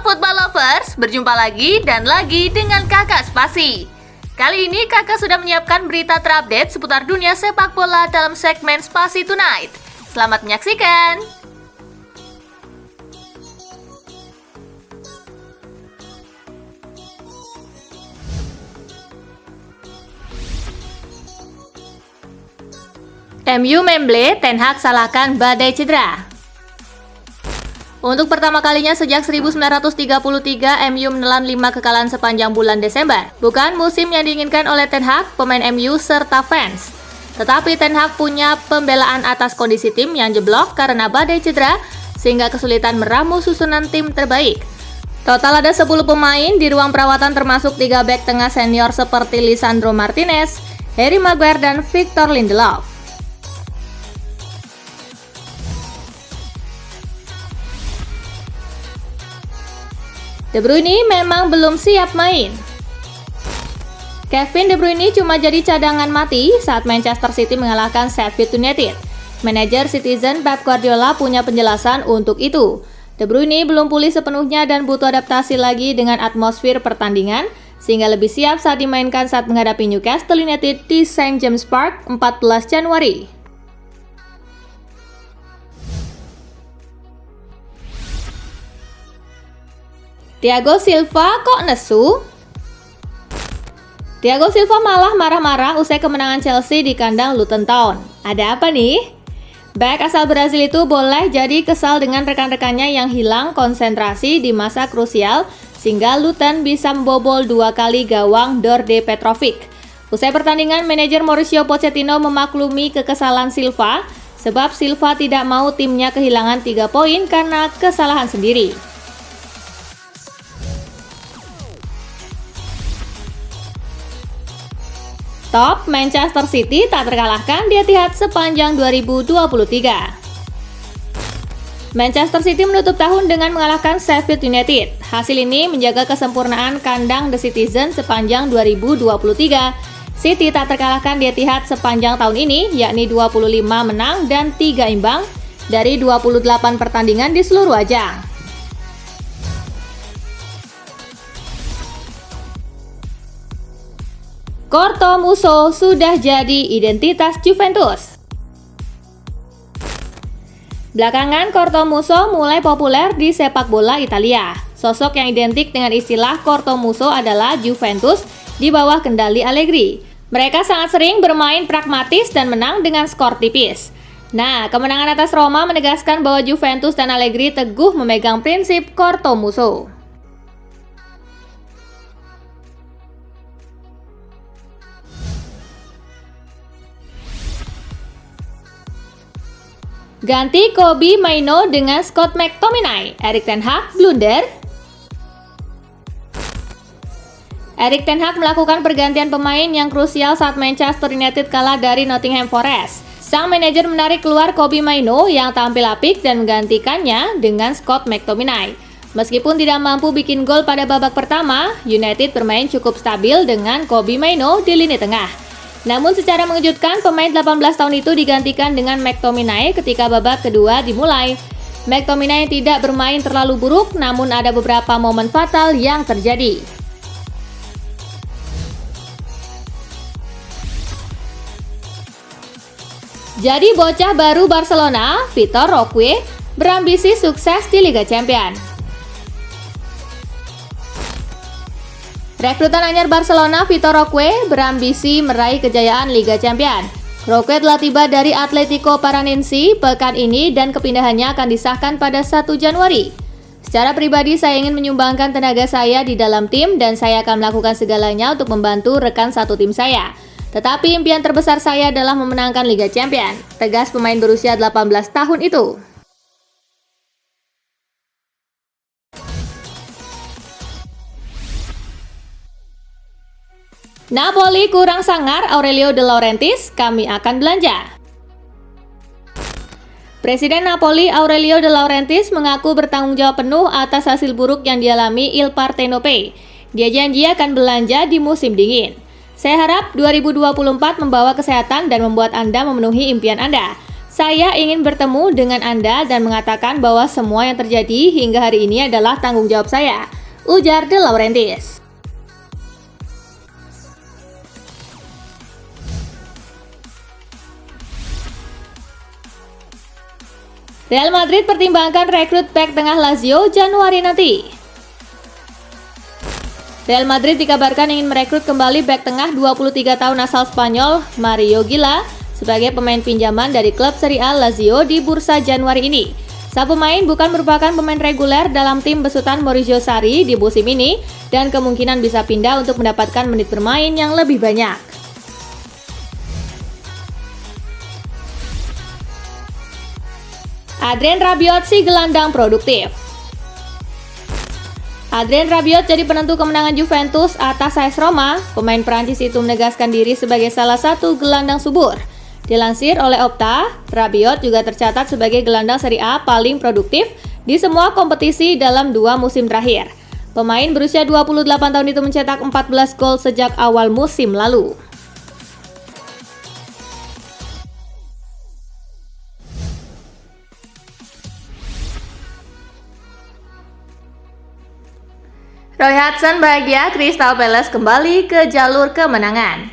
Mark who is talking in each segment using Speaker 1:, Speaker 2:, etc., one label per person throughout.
Speaker 1: Football Lovers, berjumpa lagi dan lagi dengan Kakak Spasi. Kali ini Kakak sudah menyiapkan berita terupdate seputar dunia sepak bola dalam segmen Spasi Tonight. Selamat menyaksikan. MU Memble, Ten Hag salahkan badai cedera. Untuk pertama kalinya sejak 1933, MU menelan 5 kekalahan sepanjang bulan Desember. Bukan musim yang diinginkan oleh Ten Hag, pemain MU serta fans. Tetapi Ten Hag punya pembelaan atas kondisi tim yang jeblok karena badai cedera, sehingga kesulitan meramu susunan tim terbaik. Total ada 10 pemain di ruang perawatan termasuk 3 bek tengah senior seperti Lisandro Martinez, Harry Maguire, dan Victor Lindelof. De Bruyne memang belum siap main. Kevin De Bruyne cuma jadi cadangan mati saat Manchester City mengalahkan Sheffield United. Manajer Citizen Pep Guardiola punya penjelasan untuk itu. De Bruyne belum pulih sepenuhnya dan butuh adaptasi lagi dengan atmosfer pertandingan, sehingga lebih siap saat dimainkan saat menghadapi Newcastle United di St. James Park 14 Januari. Thiago Silva kok nesu? Thiago Silva malah marah-marah usai kemenangan Chelsea di kandang Luton Town. Ada apa nih? Bek asal Brazil itu boleh jadi kesal dengan rekan-rekannya yang hilang konsentrasi di masa krusial sehingga Luton bisa membobol 2 kali gawang Đorđe Petrovic. Usai pertandingan, manajer Mauricio Pochettino memaklumi kekesalan Silva sebab Silva tidak mau timnya kehilangan 3 poin karena kesalahan sendiri. Top Manchester City tak terkalahkan di Etihad sepanjang 2023. Manchester City menutup tahun dengan mengalahkan Sheffield United. Hasil ini menjaga kesempurnaan kandang The Citizen sepanjang 2023. City tak terkalahkan di Etihad sepanjang tahun ini, yakni 25 menang dan 3 imbang dari 28 pertandingan di seluruh ajang. Corto Musso sudah jadi identitas Juventus. Belakangan Corto Musso mulai populer di sepak bola Italia. Sosok yang identik dengan istilah Corto Musso adalah Juventus di bawah kendali Allegri. Mereka sangat sering bermain pragmatis dan menang dengan skor tipis. Nah, kemenangan atas Roma menegaskan bahwa Juventus dan Allegri teguh memegang prinsip Corto Musso. Ganti Kobbie Mainoo dengan Scott McTominay, Erik ten Hag blunder. Erik ten Hag melakukan pergantian pemain yang krusial saat Manchester United kalah dari Nottingham Forest. Sang manajer menarik keluar Kobbie Mainoo yang tampil apik dan menggantikannya dengan Scott McTominay. Meskipun tidak mampu bikin gol pada babak pertama, United bermain cukup stabil dengan Kobbie Mainoo di lini tengah. Namun secara mengejutkan, pemain 18 tahun itu digantikan dengan McTominay ketika babak kedua dimulai. McTominay tidak bermain terlalu buruk, namun ada beberapa momen fatal yang terjadi. Jadi bocah baru Barcelona, Vitor Roque, berambisi sukses di Liga Champions. Rekrutan anyar Barcelona, Vitor Roque, berambisi meraih kejayaan Liga Champions. Roque telah tiba dari Atletico Paranense pekan ini dan kepindahannya akan disahkan pada 1 Januari. Secara pribadi saya ingin menyumbangkan tenaga saya di dalam tim dan saya akan melakukan segalanya untuk membantu rekan satu tim saya. Tetapi impian terbesar saya adalah memenangkan Liga Champions, tegas pemain berusia 18 tahun itu. Napoli kurang sangar Aurelio De Laurentiis, kami akan belanja. Presiden Napoli Aurelio De Laurentiis mengaku bertanggung jawab penuh atas hasil buruk yang dialami Il Partenopei. Dia janji akan belanja di musim dingin. Saya harap 2024 membawa kesehatan dan membuat Anda memenuhi impian Anda. Saya ingin bertemu dengan Anda dan mengatakan bahwa semua yang terjadi hingga hari ini adalah tanggung jawab saya, ujar De Laurentiis. Real Madrid pertimbangkan rekrut bek tengah Lazio Januari nanti. Real Madrid dikabarkan ingin merekrut kembali bek tengah 23 tahun asal Spanyol Mario Gila sebagai pemain pinjaman dari klub Serie A Lazio di bursa Januari ini. Sang pemain bukan merupakan pemain reguler dalam tim besutan Maurizio Sarri di musim ini dan kemungkinan bisa pindah untuk mendapatkan menit bermain yang lebih banyak. Adrien Rabiot si gelandang produktif. Adrien Rabiot jadi penentu kemenangan Juventus atas AS Roma. Pemain Prancis itu menegaskan diri sebagai salah satu gelandang subur. Dilansir oleh Opta, Rabiot juga tercatat sebagai gelandang Serie A paling produktif di semua kompetisi dalam 2 musim terakhir. Pemain berusia 28 tahun itu mencetak 14 gol sejak awal musim lalu. Roy Hodgson bahagia Crystal Palace kembali ke jalur kemenangan.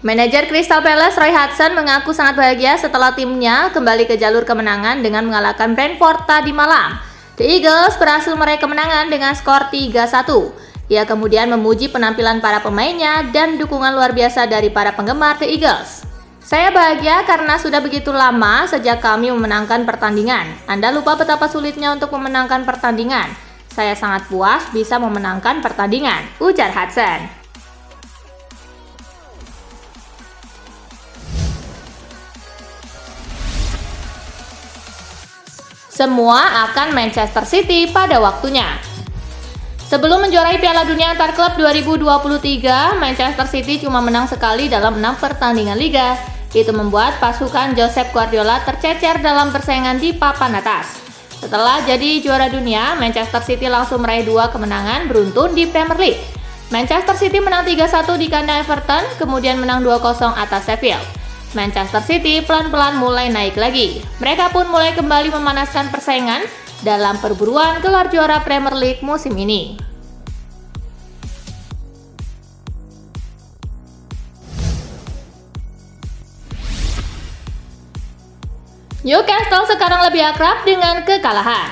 Speaker 1: Manajer Crystal Palace Roy Hodgson mengaku sangat bahagia setelah timnya kembali ke jalur kemenangan dengan mengalahkan Brentford tadi malam. The Eagles berhasil meraih kemenangan dengan skor 3-1. Ia kemudian memuji penampilan para pemainnya dan dukungan luar biasa dari para penggemar The Eagles. Saya bahagia karena sudah begitu lama sejak kami memenangkan pertandingan. Anda lupa betapa sulitnya untuk memenangkan pertandingan. Saya sangat puas bisa memenangkan pertandingan, ujar Hodgson. Semua akan Manchester City pada waktunya. Sebelum menjuarai Piala Dunia antar klub 2023, Manchester City cuma menang sekali dalam 6 pertandingan liga. Itu membuat pasukan Josep Guardiola tercecer dalam persaingan di papan atas. Setelah jadi juara dunia, Manchester City langsung meraih 2 kemenangan beruntun di Premier League. Manchester City menang 3-1 di kandang Everton, kemudian menang 2-0 atas Sheffield. Manchester City pelan-pelan mulai naik lagi. Mereka pun mulai kembali memanaskan persaingan dalam perburuan gelar juara Premier League musim ini. Newcastle sekarang lebih akrab dengan kekalahan.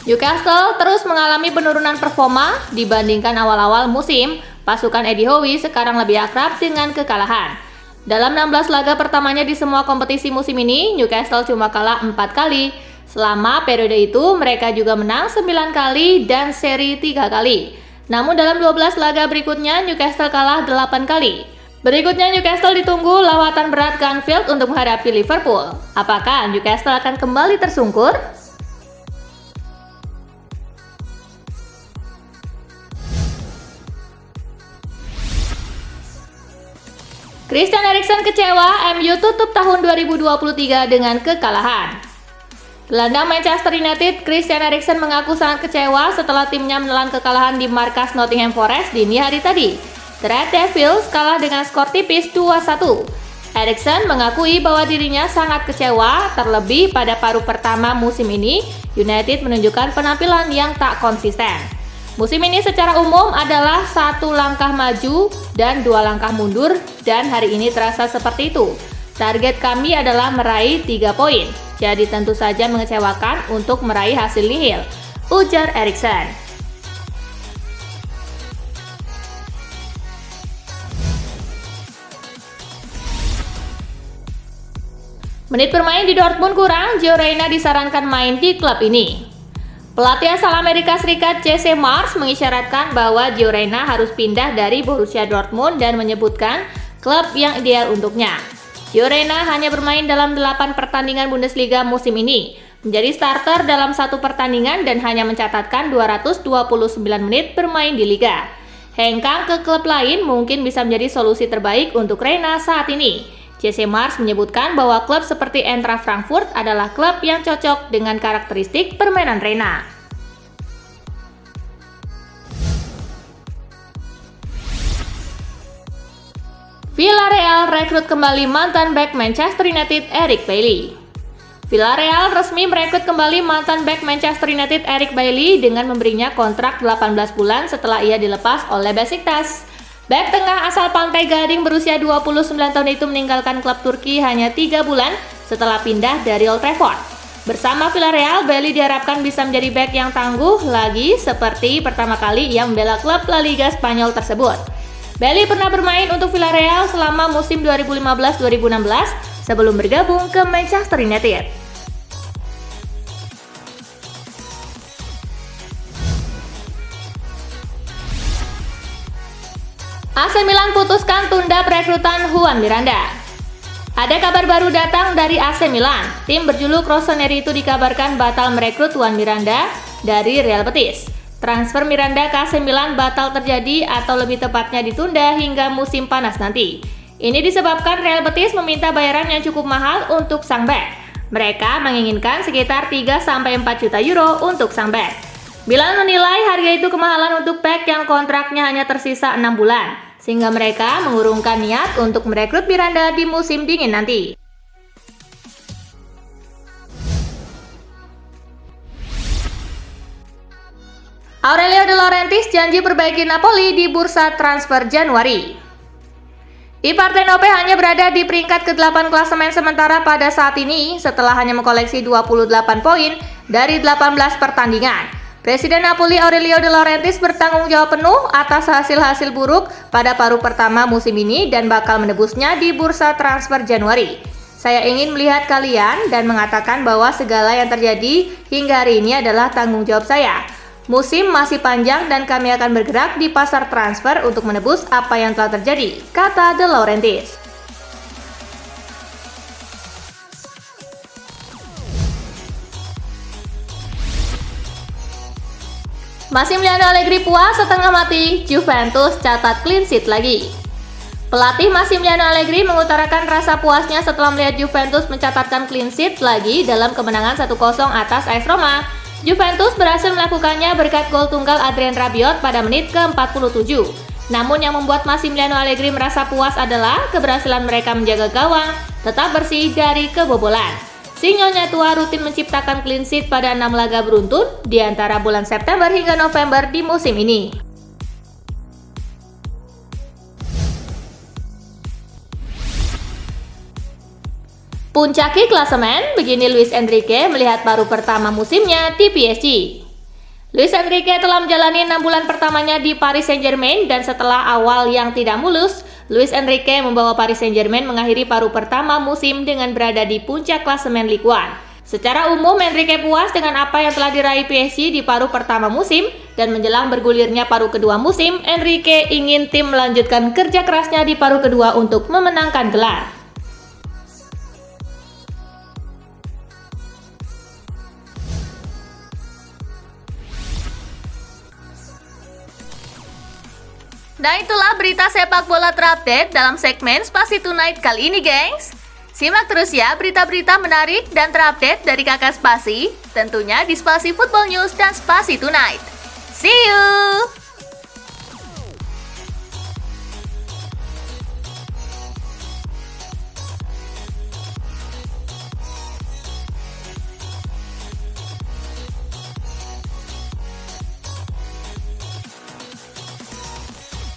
Speaker 1: Newcastle terus mengalami penurunan performa dibandingkan awal-awal musim. Pasukan Eddie Howe sekarang lebih akrab dengan kekalahan. Dalam 16 laga pertamanya di semua kompetisi musim ini, Newcastle cuma kalah 4 kali. Selama periode itu, mereka juga menang 9 kali dan seri 3 kali. Namun dalam 12 laga berikutnya, Newcastle kalah 8 kali. Berikutnya Newcastle ditunggu lawatan berat ke Anfield untuk menghadapi Liverpool. Apakah Newcastle akan kembali tersungkur? Christian Eriksen kecewa, MU tutup tahun 2023 dengan kekalahan. Gelandang Manchester United, Christian Eriksen mengaku sangat kecewa setelah timnya menelan kekalahan di markas Nottingham Forest dini hari tadi. The Red Devils kalah dengan skor tipis 2-1. Eriksen mengakui bahwa dirinya sangat kecewa, terlebih pada paruh pertama musim ini, United menunjukkan penampilan yang tak konsisten. Musim ini secara umum adalah 1 langkah maju dan 2 langkah mundur, dan hari ini terasa seperti itu. Target kami adalah meraih 3 poin, jadi tentu saja mengecewakan untuk meraih hasil nihil, ujar Eriksen. Menit bermain di Dortmund kurang, Gio Reyna disarankan main di klub ini. Pelatih asal Amerika Serikat Jesse Marsch mengisyaratkan bahwa Gio Reyna harus pindah dari Borussia Dortmund dan menyebutkan klub yang ideal untuknya. Gio Reyna hanya bermain dalam 8 pertandingan Bundesliga musim ini, menjadi starter dalam 1 pertandingan dan hanya mencatatkan 229 menit bermain di liga. Hengkang ke klub lain mungkin bisa menjadi solusi terbaik untuk Reyna saat ini. Jesse Marsch menyebutkan bahwa klub seperti Eintracht Frankfurt adalah klub yang cocok dengan karakteristik permainan Reyna. Villarreal rekrut kembali mantan bek Manchester United Eric Bailly. Villarreal resmi merekrut kembali mantan bek Manchester United Eric Bailly dengan memberinya kontrak 18 bulan setelah ia dilepas oleh Besiktas. Bek tengah asal Pantai Gading berusia 29 tahun itu meninggalkan klub Turki hanya 3 bulan setelah pindah dari Old Trafford. Bersama Villarreal, Bailly diharapkan bisa menjadi bek yang tangguh lagi seperti pertama kali ia membela klub La Liga Spanyol tersebut. Bailly pernah bermain untuk Villarreal selama musim 2015-2016 sebelum bergabung ke Manchester United. AC Milan putuskan tunda perekrutan Juan Miranda. Ada kabar baru datang dari AC Milan. Tim berjuluk Rossoneri itu dikabarkan batal merekrut Juan Miranda dari Real Betis. Transfer Miranda ke AC Milan batal terjadi atau lebih tepatnya ditunda hingga musim panas nanti. Ini disebabkan Real Betis meminta bayaran yang cukup mahal untuk sang bek. Mereka menginginkan sekitar 3-4 juta euro untuk sang bek. Milan menilai harga itu kemahalan untuk bek yang kontraknya hanya tersisa 6 bulan, sehingga mereka mengurungkan niat untuk merekrut Miranda di musim dingin nanti. Aurelio De Laurentiis janji perbaiki Napoli di bursa transfer Januari. I Partenope hanya berada di peringkat ke-8 klasemen sementara pada saat ini setelah hanya mengkoleksi 28 poin dari 18 pertandingan. Presiden Napoli Aurelio De Laurentiis bertanggung jawab penuh atas hasil-hasil buruk pada paruh pertama musim ini dan bakal menebusnya di bursa transfer Januari. Saya ingin melihat kalian dan mengatakan bahwa segala yang terjadi hingga hari ini adalah tanggung jawab saya. Musim masih panjang dan kami akan bergerak di pasar transfer untuk menebus apa yang telah terjadi, kata De Laurentiis. Massimiliano Allegri puas setengah mati, Juventus catat clean sheet lagi. Pelatih Massimiliano Allegri mengutarakan rasa puasnya setelah melihat Juventus mencatatkan clean sheet lagi dalam kemenangan 1-0 atas AS Roma. Juventus berhasil melakukannya berkat gol tunggal Adrien Rabiot pada menit ke-47. Namun yang membuat Massimiliano Allegri merasa puas adalah keberhasilan mereka menjaga gawang tetap bersih dari kebobolan. Si Nyonya tua rutin menciptakan clean sheet pada 6 laga beruntun di antara bulan September hingga November di musim ini. Puncaki klasemen, begini Luis Enrique melihat paruh pertama musimnya di PSG. Luis Enrique telah menjalani 6 bulan pertamanya di Paris Saint-Germain dan setelah awal yang tidak mulus, Luis Enrique membawa Paris Saint-Germain mengakhiri paruh pertama musim dengan berada di puncak klasemen Ligue 1. Secara umum, Enrique puas dengan apa yang telah diraih PSG di paruh pertama musim dan menjelang bergulirnya paruh kedua musim, Enrique ingin tim melanjutkan kerja kerasnya di paruh kedua untuk memenangkan gelar. Nah itulah berita sepak bola terupdate dalam segmen Spasi Tonight kali ini gengs. Simak terus ya berita-berita menarik dan terupdate dari kakak Spasi, tentunya di Spasi Football News dan Spasi Tonight. See you!